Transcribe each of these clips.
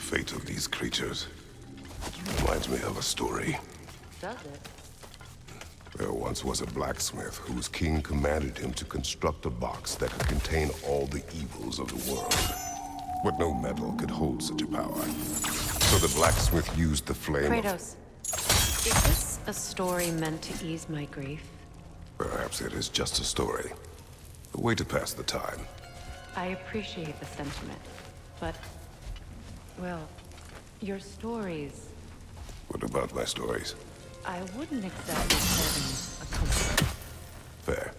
fate of these creatures reminds me of a story. Does it? There once was a blacksmith whose king commanded him to construct a box that could contain all the evils of the world. But no metal could hold such a power. So the blacksmith used the flame Kratos, is this a story meant to ease my grief? Perhaps it is just a story. A way to pass the time. I appreciate the sentiment, but, well, your stories... What about my stories? I wouldn't exactly call them a comfort. Fair.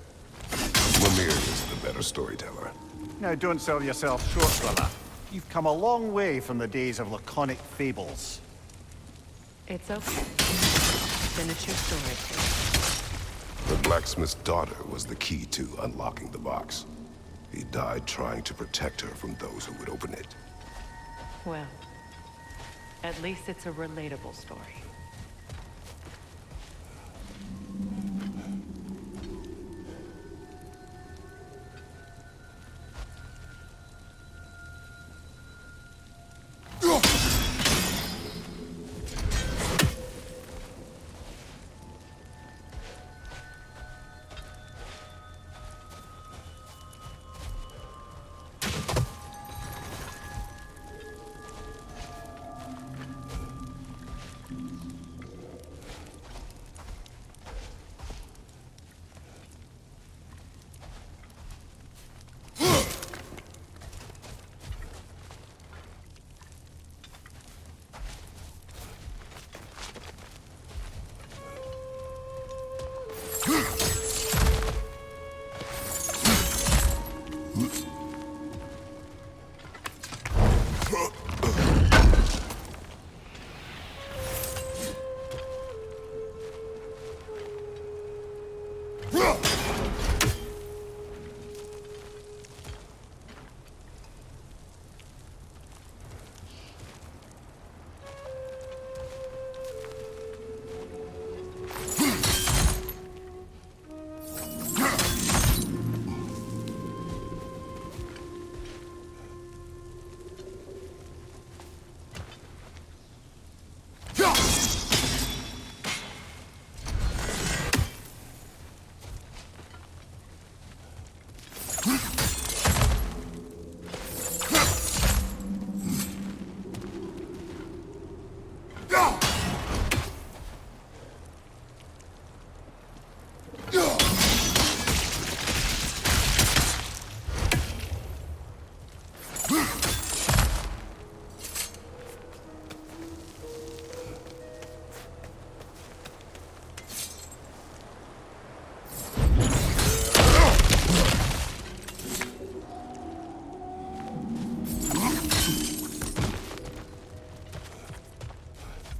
Lemire is the better storyteller. Now, don't sell yourself short, brother. You've come a long way from the days of laconic fables. It's okay. Finish your story. The blacksmith's daughter was the key to unlocking the box. He died trying to protect her from those who would open it. Well, at least it's a relatable story.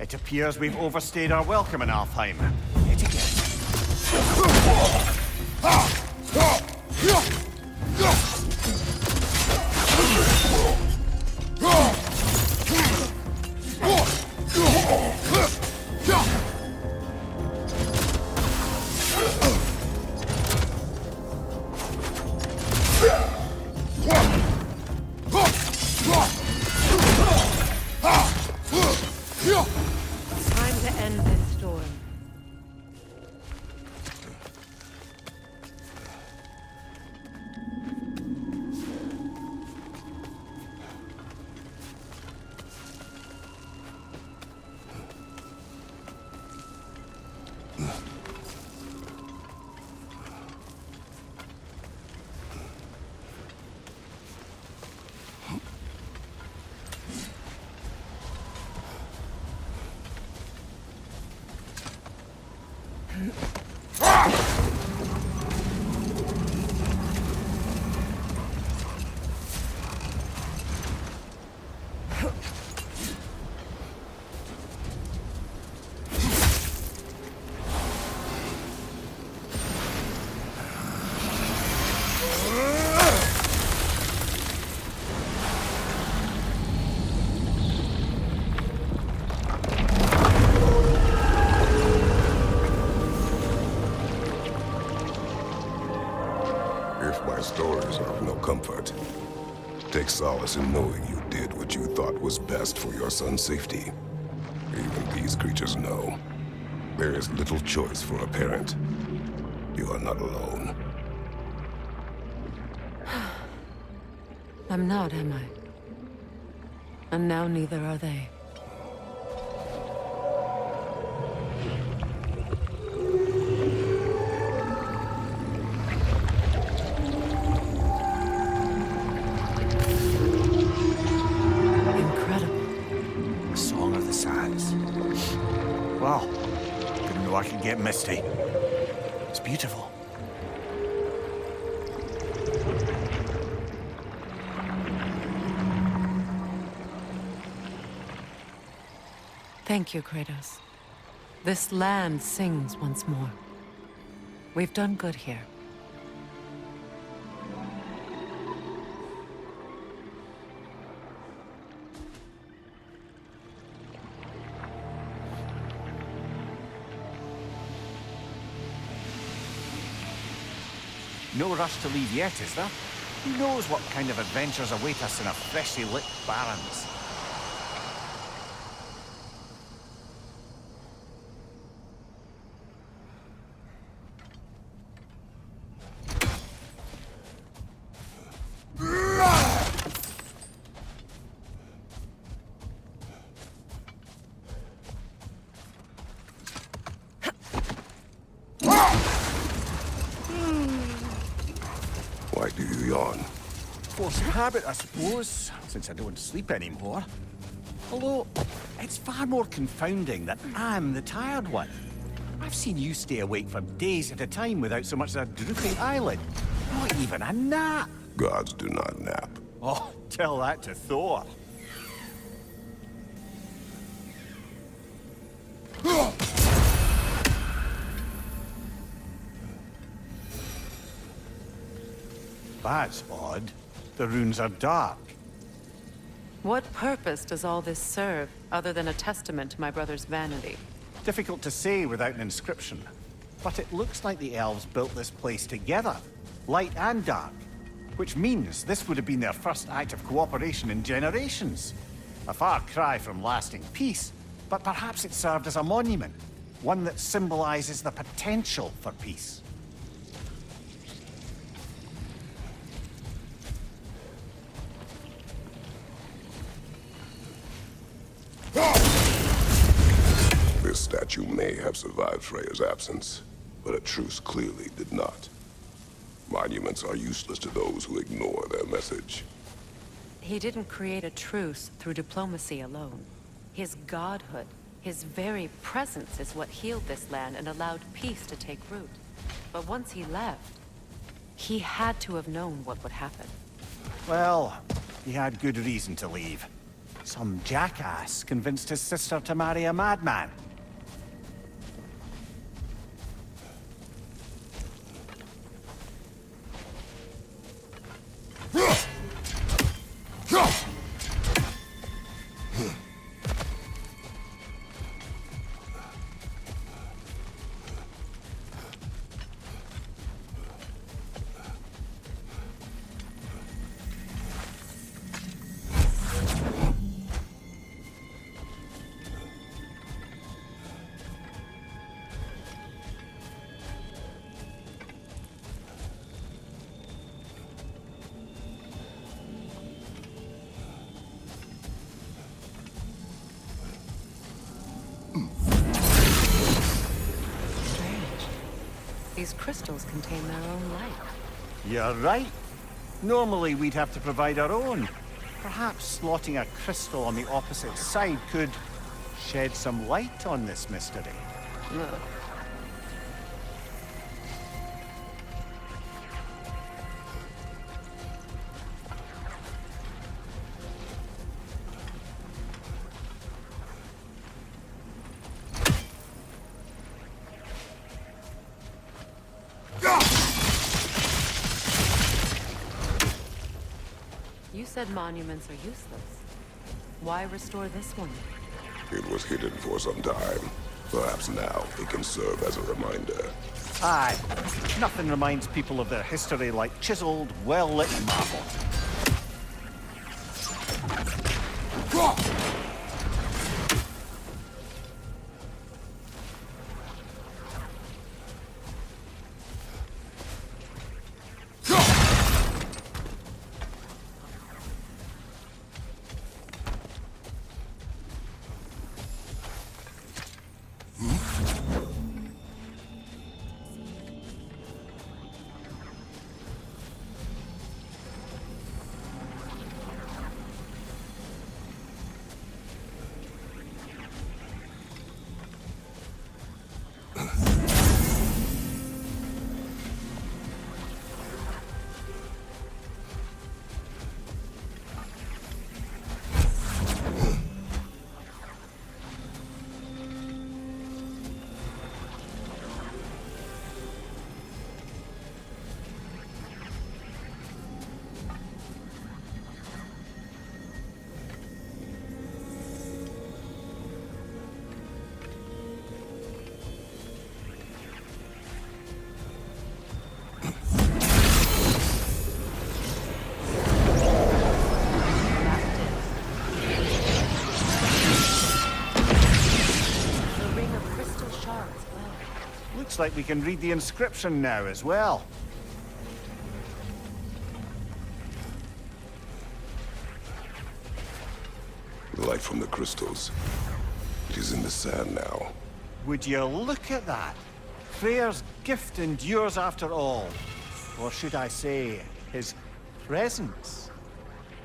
It appears we've overstayed our welcome in Alfheim. Yet again. Time to end this storm. If my stories are of no comfort, take solace in knowing you did what you thought was best for your son's safety. Even these creatures know. There is little choice for a parent. You are not alone. I'm not, am I? And now neither are they. Incredible. A song of the sands. Wow. Didn't know I could get misty. It's beautiful. Thank you, Kratos. This land sings once more. We've done good here. No rush to leave yet, is there? Who knows what kind of adventures await us in our freshly lit barrens? Why do you yawn? Force of habit, I suppose, since I don't sleep anymore. Although, it's far more confounding that I'm the tired one. I've seen you stay awake for days at a time without so much as a drooping eyelid. Not even a nap. Gods do not nap. Oh, tell that to Thor. That's odd. The runes are dark. What purpose does all this serve, other than a testament to my brother's vanity? Difficult to say without an inscription. But it looks like the elves built this place together, light and dark. Which means this would have been their first act of cooperation in generations. A far cry from lasting peace, but perhaps it served as a monument, one that symbolizes the potential for peace. This statue may have survived Freya's absence, but a truce clearly did not. Monuments are useless to those who ignore their message. He didn't create a truce through diplomacy alone. His godhood, his very presence is what healed this land and allowed peace to take root. But once he left, he had to have known what would happen. Well, he had good reason to leave. Some jackass convinced his sister to marry a madman. These crystals contain their own light. You're right. Normally we'd have to provide our own. Perhaps slotting a crystal on the opposite side could shed some light on this mystery. Ugh. You said monuments are useless. Why restore this one? It was hidden for some time. Perhaps now it can serve as a reminder. Aye. Nothing reminds people of their history like chiseled, well-lit marble. Looks like we can read the inscription now as well. The light from the crystals. It is in the sand now. Would you look at that? Freyr's gift endures after all. Or should I say, his presence?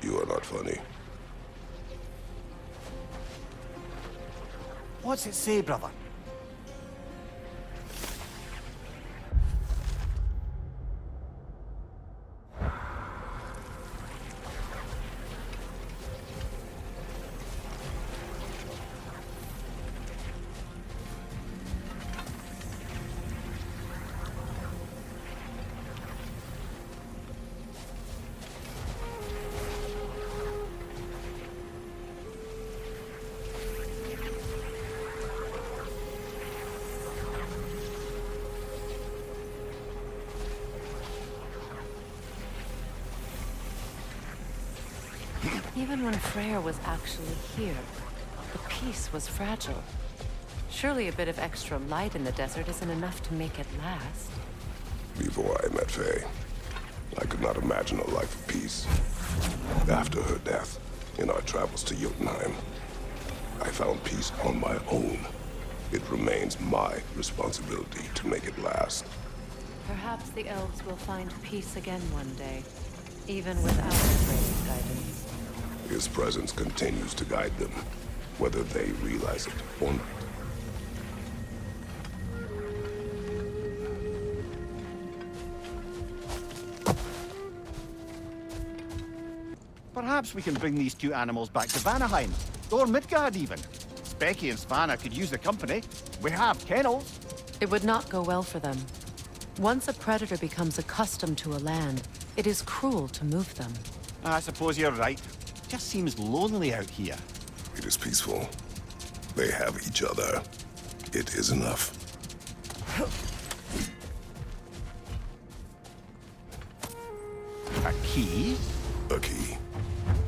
You are not funny. What's it say, brother? Even when Freyr was actually here, the peace was fragile. Surely a bit of extra light in the desert isn't enough to make it last. Before I met Faye, I could not imagine a life of peace. After her death, in our travels to Jotunheim, I found peace on my own. It remains my responsibility to make it last. Perhaps the elves will find peace again one day, even without Freyr's guidance. His presence continues to guide them, whether they realize it or not. Perhaps we can bring these two animals back to Vanaheim, or Midgard even. Specky and Svanna could use the company. We have kennels. It would not go well for them. Once a predator becomes accustomed to a land, it is cruel to move them. I suppose you're right. Just seems lonely out here. It is peaceful. They have each other. It is enough. A key? A key.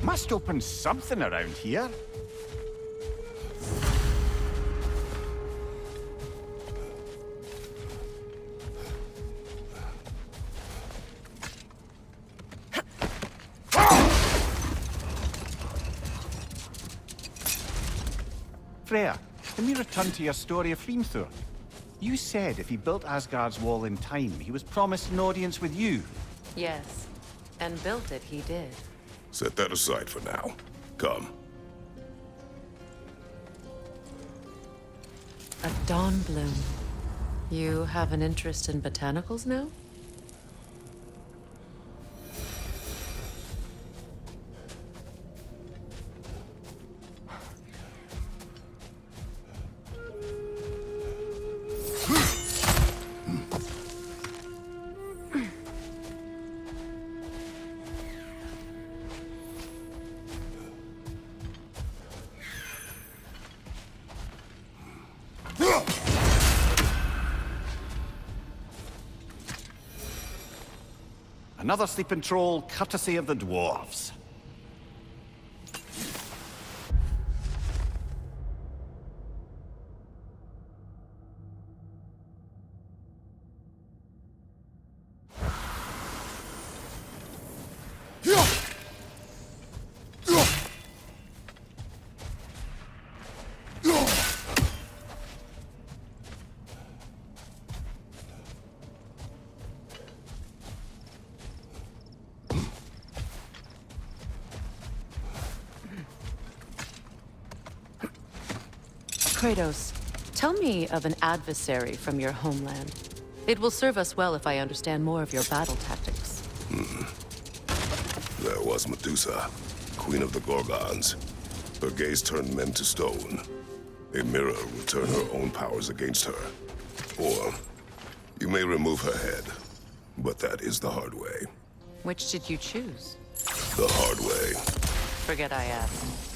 Must open something around here. Freya, can we return to your story of Hrimthur? You said if he built Asgard's wall in time, he was promised an audience with you. Yes, and built it he did. Set that aside for now. Come. A dawn bloom. You have an interest in botanicals now? Another sleeping troll, courtesy of the dwarves. Kratos, tell me of an adversary from your homeland. It will serve us well if I understand more of your battle tactics. There was Medusa, queen of the Gorgons. Her gaze turned men to stone. A mirror will turn her own powers against her. Or, you may remove her head, but that is the hard way. Which did you choose? The hard way. Forget I asked.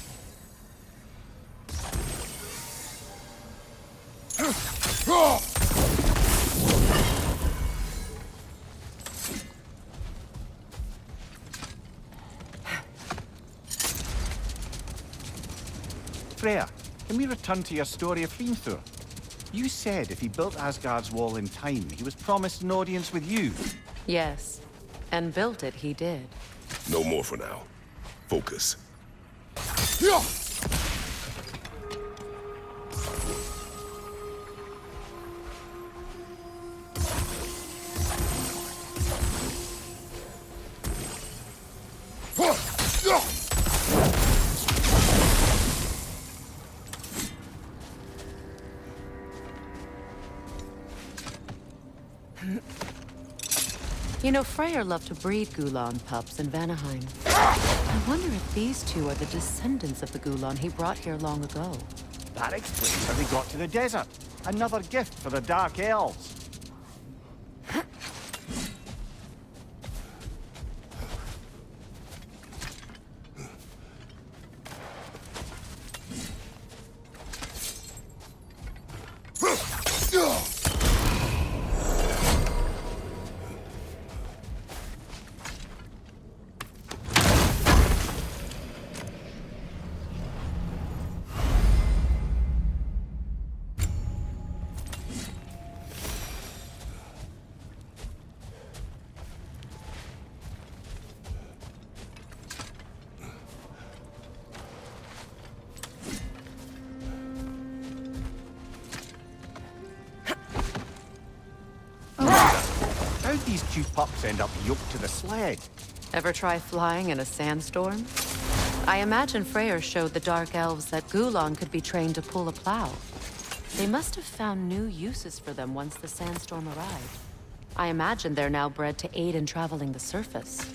Freya, can we return to your story of Hrimthur? You said if he built Asgard's wall in time, he was promised an audience with you. Yes, and built it he did. No more for now. Focus. You know, Freyr loved to breed Gulan pups in Vanaheim. I wonder if these two are the descendants of the Gulan he brought here long ago. That explains how they got to the desert. Another gift for the Dark Elves. How'd these two pups end up yoked to the sled? Ever try flying in a sandstorm? I imagine Freyr showed the Dark Elves that Gulan could be trained to pull a plow. They must have found new uses for them once the sandstorm arrived. I imagine they're now bred to aid in traveling the surface.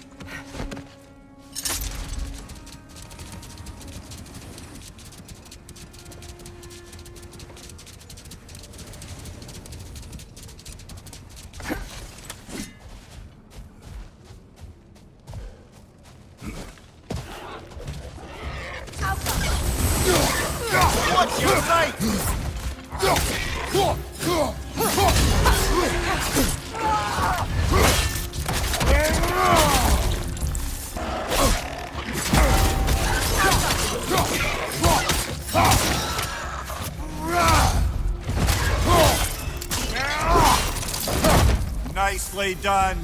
What's your right? Nicely done.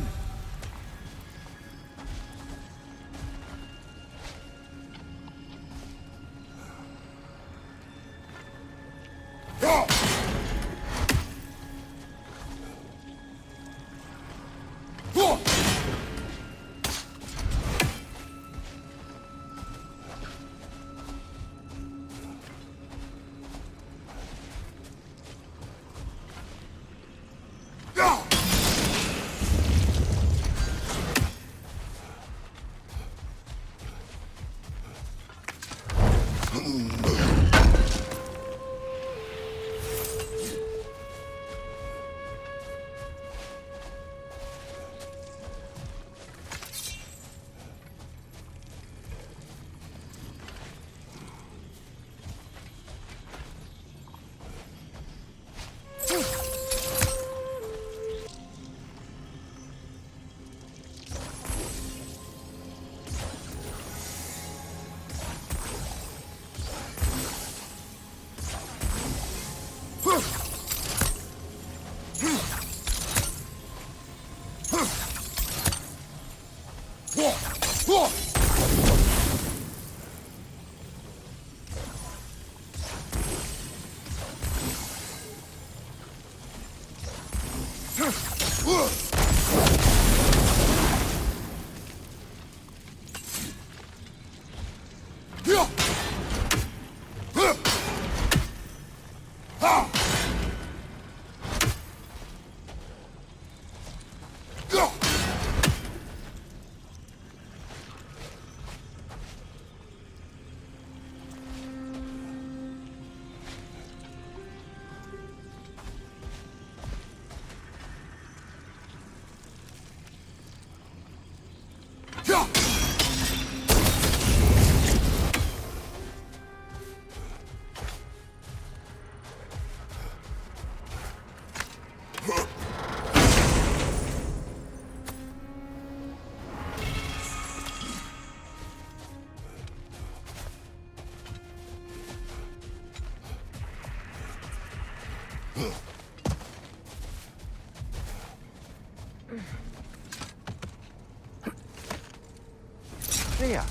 Freya,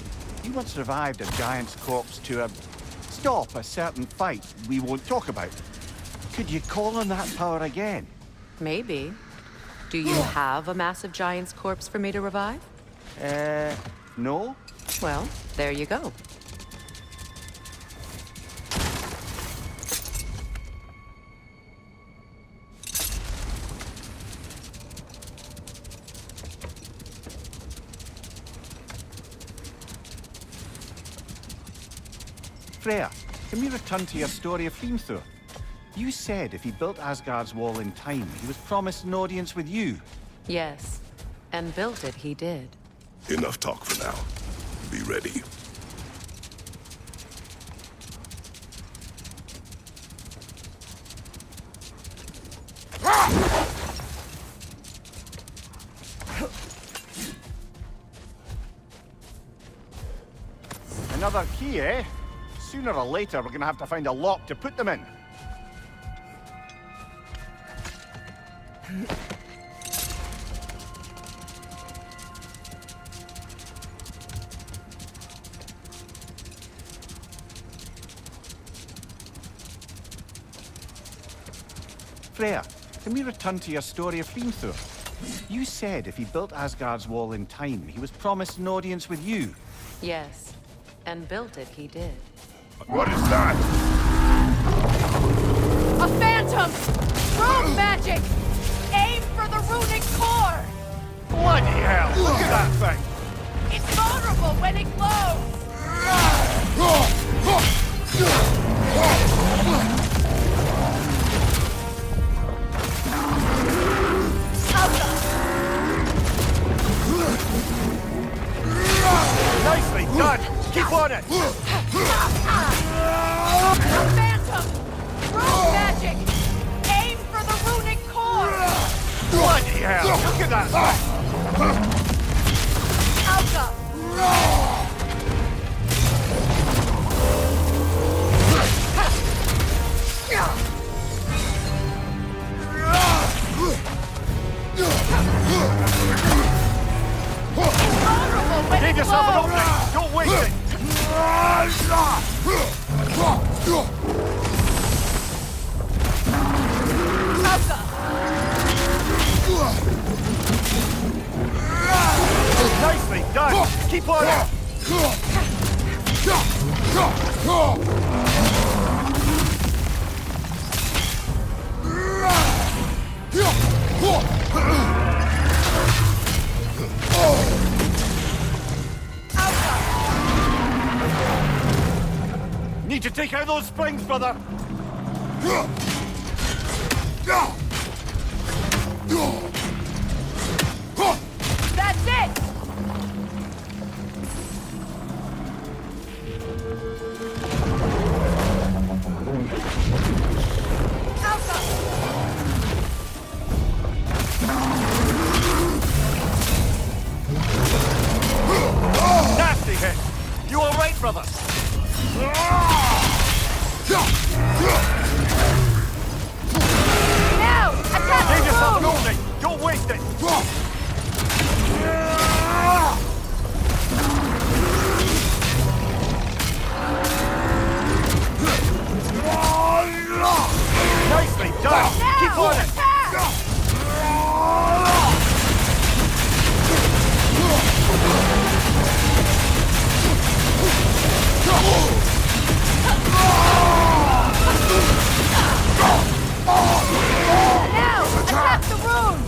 you once revived a giant's corpse to stop a certain fight we won't talk about. Could you call on that power again? Maybe. Do you have a massive giant's corpse for me to revive? No? Well, there you go. Freya, can we return to your story of Hrimthur? You said if he built Asgard's wall in time, he was promised an audience with you. Yes, and built it he did. Enough talk for now. Be ready. Another key, eh? Sooner or later, we're gonna have to find a lock to put them in. Freya, can we return to your story of Hrimthur? You said if he built Asgard's wall in time, he was promised an audience with you. Yes, and built it he did. What is that? A phantom! Rune magic! Aim for the runic core! Bloody hell! Look at that thing! It's vulnerable when it glows! Nicely done! Keep on it! Phantom! Rune magic! Aim for the runic core! Bloody hell! Look at that thing! Alka! Vulnerable when Give it yourself an glows! opening! Don't waste it! Alka! Nicely done! Keep on it! Need to take out those springs, brother! That's it! Alka! Nasty hit! You all right, brother? Now! Attack Give yourself an the rune! opening! Don't waste it! Nicely done! Now! Keep on it! Attack! Now! Attack the rune!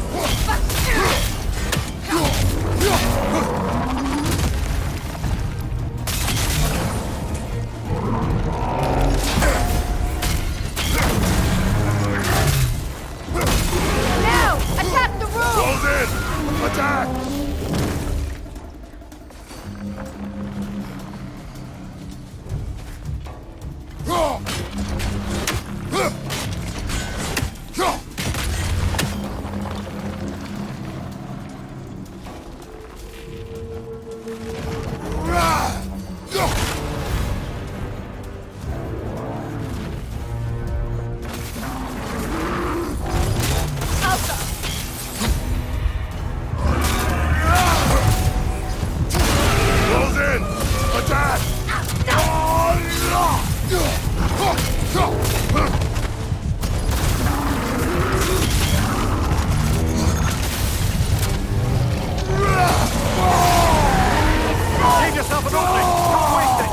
yourself an opening! Don't waste it!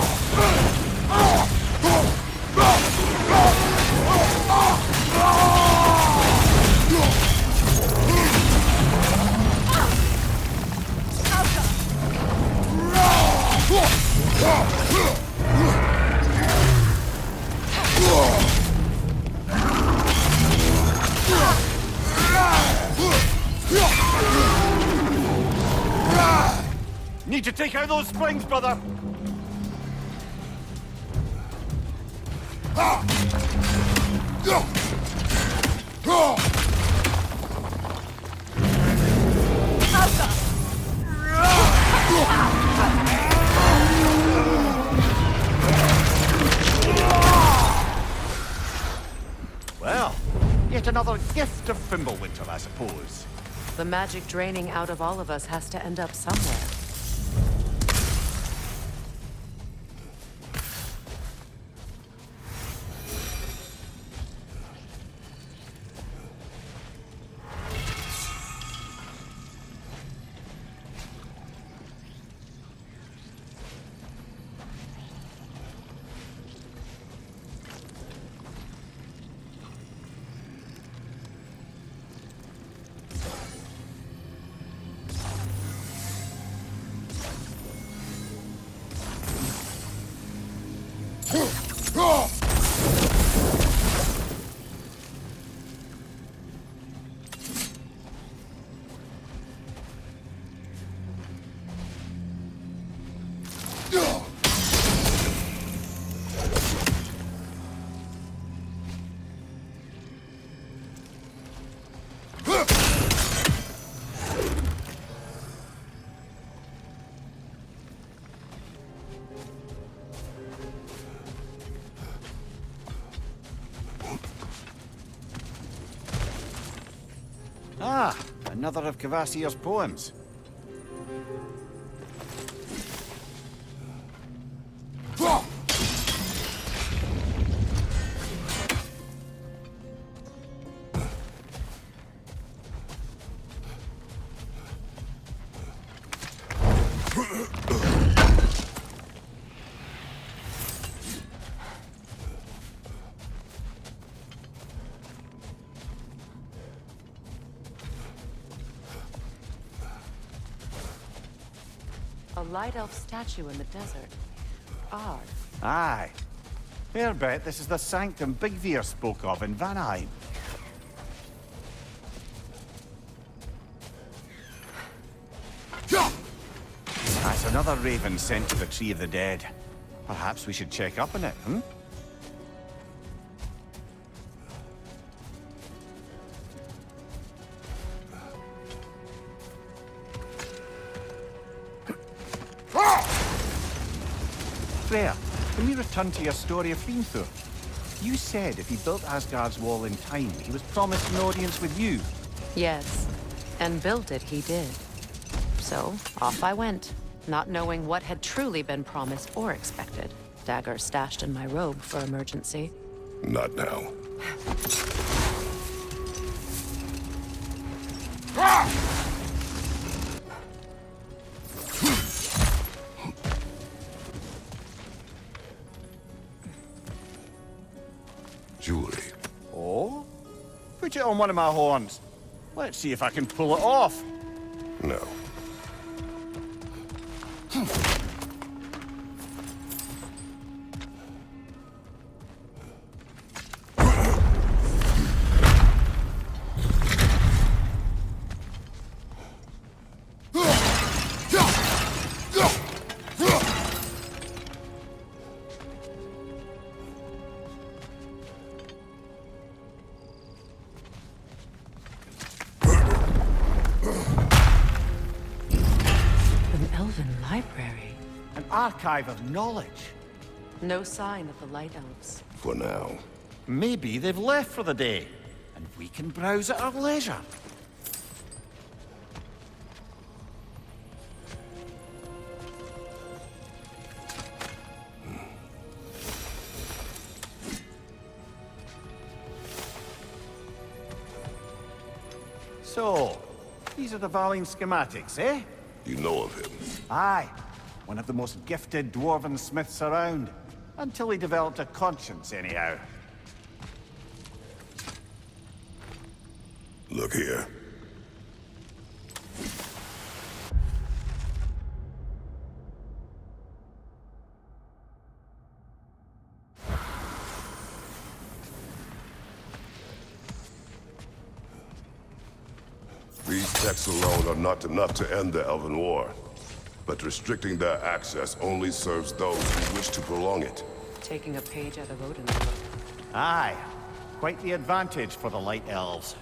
Need to take out those springs, brother! Well, yet another gift of Fimbulwinter, I suppose. The magic draining out of all of us has to end up somewhere. Ah, another of Kvasir's poems. A light elf statue in the desert. Odd. Aye. Fair bet this is the sanctum Bigveer spoke of in Vanaheim. That's another raven sent to the Tree of the Dead. Perhaps we should check up on it, hmm? Freya, can we return to your story of Hrimthur? You said if he built Asgard's wall in time, he was promised an audience with you. Yes, and built it he did. So, off I went, not knowing what had truly been promised or expected. Dagger stashed in my robe for emergency. Not now. Jewelry. Oh? Put it on one of my horns. Let's see if I can pull it off. No. An archive of knowledge. No sign of the Light Elves. For now. Maybe they've left for the day, and we can browse at our leisure. So, these are the Valine schematics, eh? You know of him? Aye. One of the most gifted dwarven smiths around. Until he developed a conscience, anyhow. Look here. These texts alone are not enough to end the Elven War. But restricting their access only serves those who wish to prolong it. Taking a page out of Odin's book. Aye. Quite the advantage for the Light Elves.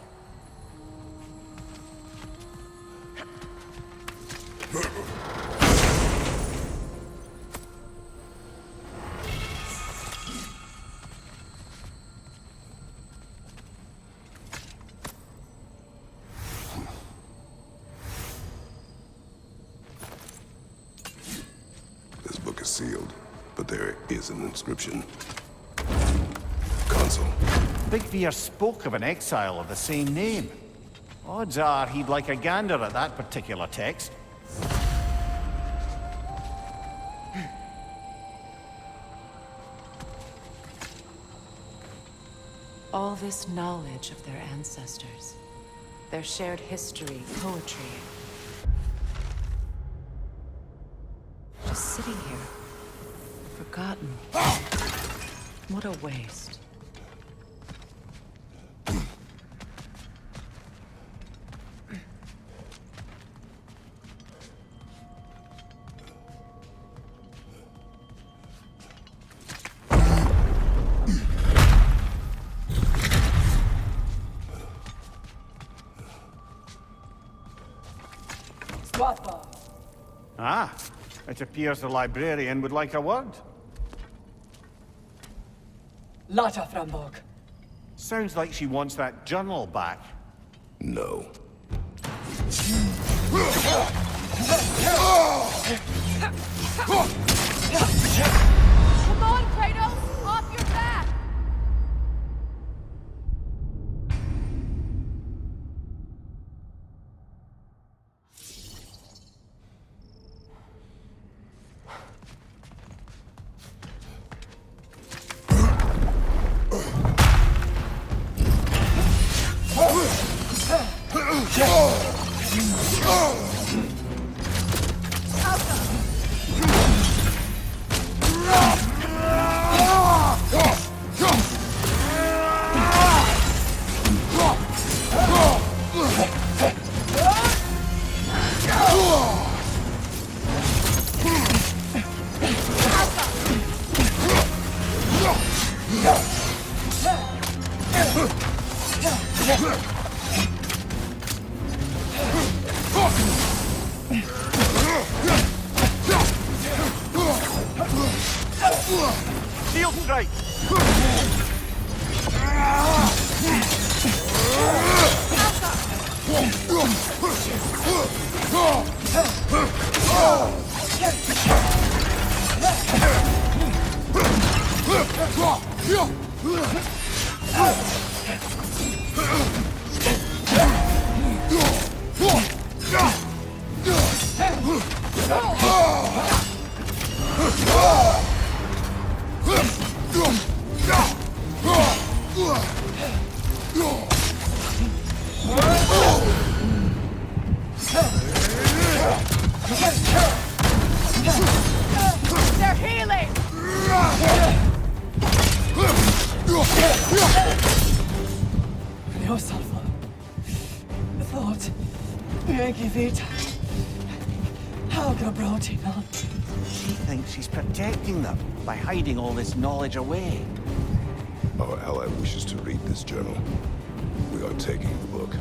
This book is sealed, but there is an inscription. Console. Big Veer spoke of an exile of the same name. Odds are he'd like a gander at that particular text. All this knowledge of their ancestors, their shared history, poetry. Just sitting here, forgotten. What a waste. Ah, it appears the librarian would like a word. Lata Frambog. Sounds like she wants that journal back. No. Come on, Kratos! Off your back! Shield strike! They're healing! Yosalfa. Thought. Megivita. Helga Brotinon. She thinks she's protecting them by hiding all this knowledge away. Our ally wishes to read this journal. We are taking the book.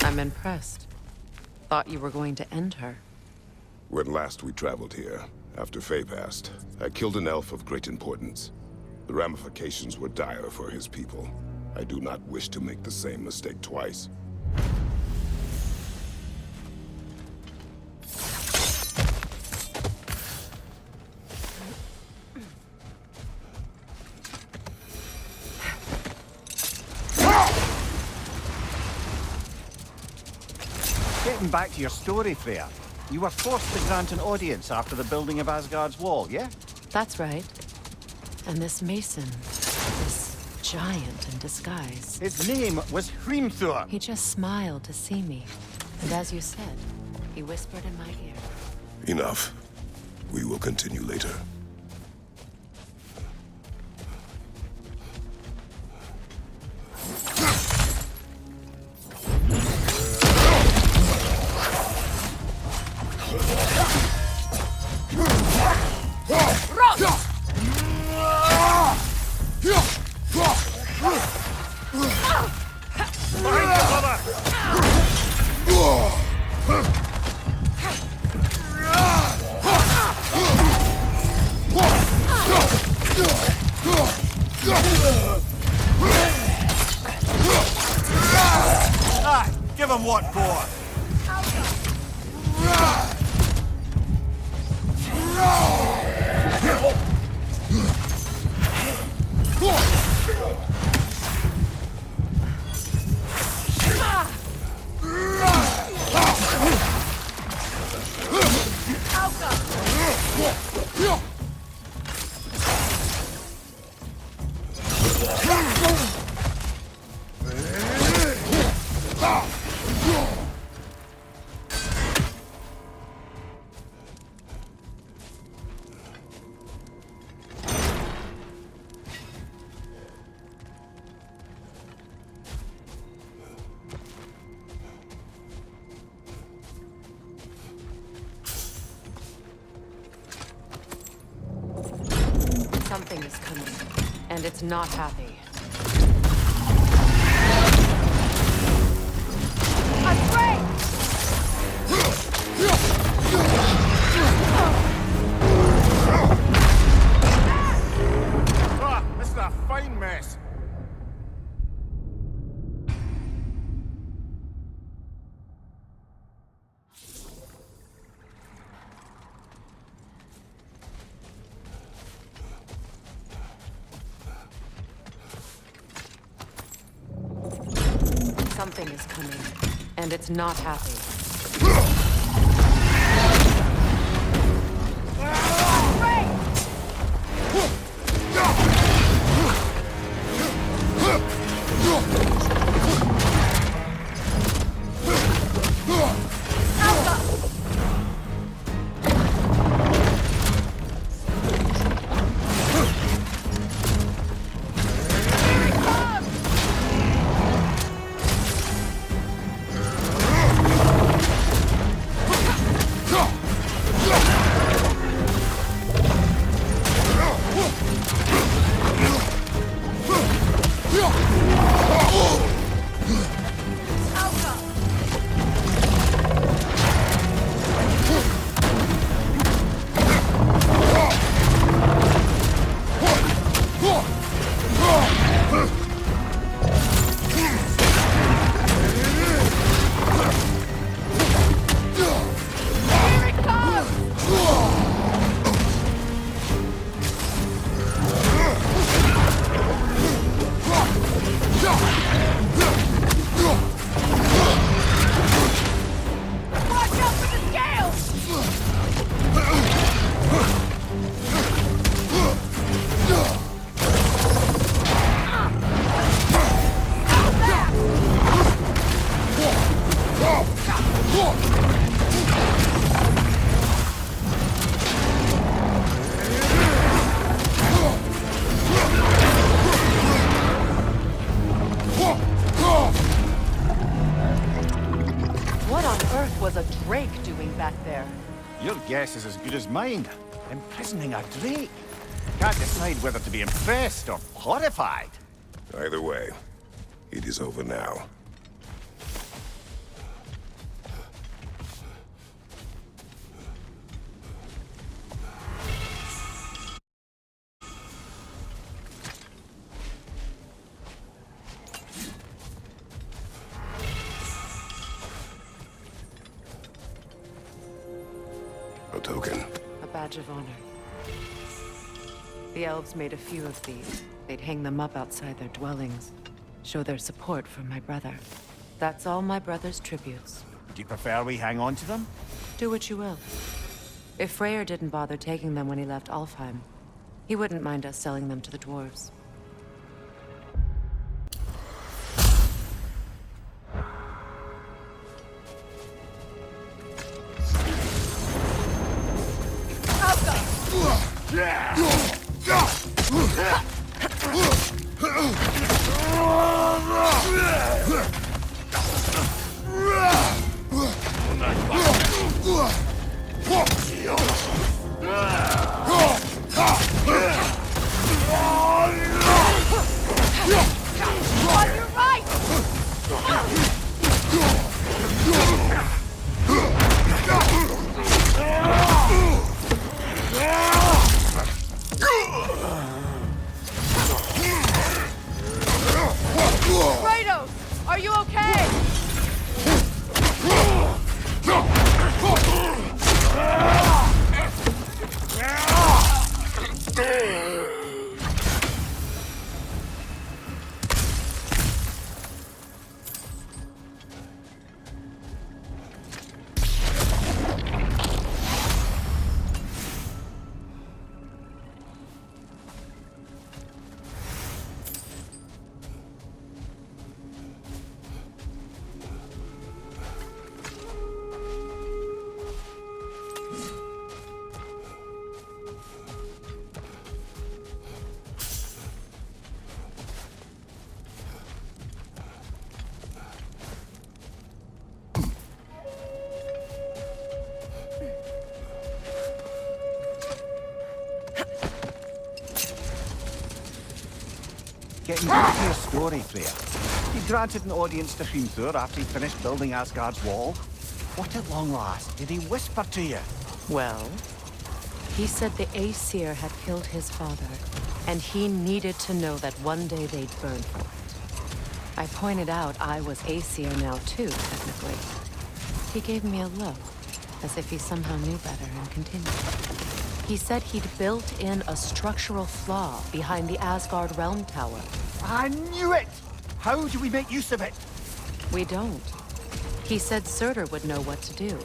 I'm impressed. Thought you were going to end her. When last we traveled here, after Faye passed, I killed an elf of great importance. The ramifications were dire for his people. I do not wish to make the same mistake twice. Getting back to your story, Freya, you were forced to grant an audience after the building of Asgard's wall, yeah? That's right. And this mason, this giant in disguise, His name was Hrimthur. he just smiled to see me. And as you said, he whispered in my ear. Enough. We will continue later. Aye, give him what for. Something is coming, and it's not happy. Afraid! Ah, this is a fine mess. Something is coming, and it's not happy. What on earth was a drake doing back there? Your guess is as good as mine. Imprisoning a drake. Can't decide whether to be impressed or horrified. Either way, it is over now. A token. A badge of honor. The elves made a few of these. They'd hang them up outside their dwellings. Show their support for my brother. That's all my brother's tributes. Do you prefer we hang on to them? Do what you will. If Freyr didn't bother taking them when he left Alfheim, he wouldn't mind us selling them to the dwarves. On your right! Kratos, are you okay? Getting back to your story, Freya. You granted an audience to Hrimthur after he finished building Asgard's wall. What at long last did he whisper to you? Well, he said the Aesir had killed his father, and he needed to know that one day they'd burn for it. I pointed out I was Aesir now too, technically. He gave me a look, as if he somehow knew better, and continued. He said he'd built in a structural flaw behind the Asgard Realm Tower. I knew it! How do we make use of it? We don't. He said Surtur would know what to do.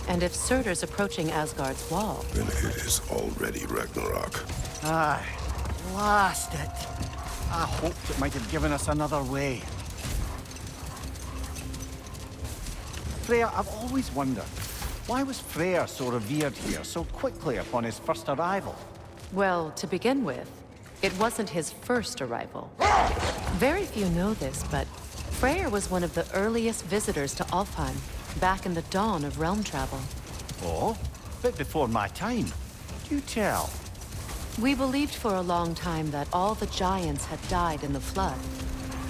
And if Surtur's approaching Asgard's wall... Then it is already Ragnarok. Aye, blast it. I hoped it might have given us another way. Freya, I've always wondered, why was Freyr so revered here so quickly upon his first arrival? Well, to begin with, it wasn't his first arrival. Very few know this, but Freyr was one of the earliest visitors to Alfheim, back in the dawn of realm travel. Oh? Bit before my time. Do tell. We believed for a long time that all the giants had died in the flood,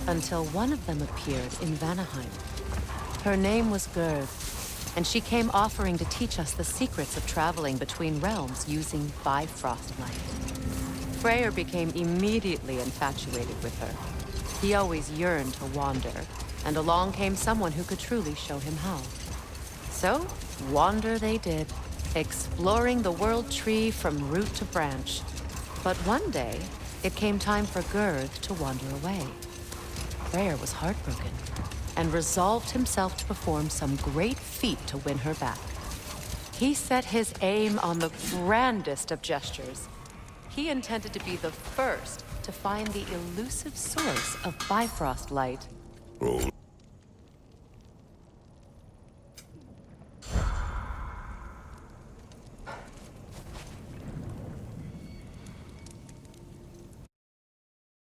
until one of them appeared in Vanaheim. Her name was Gerd, and she came offering to teach us the secrets of traveling between realms using Bifrost light. Freyr became immediately infatuated with her. He always yearned to wander, and along came someone who could truly show him how. So, wander they did, exploring the world tree from root to branch. But one day, it came time for Gerd to wander away. Freyr was heartbroken, and resolved himself to perform some great feat to win her back. He set his aim on the grandest of gestures. He intended to be the first to find the elusive source of Bifrost light. Roll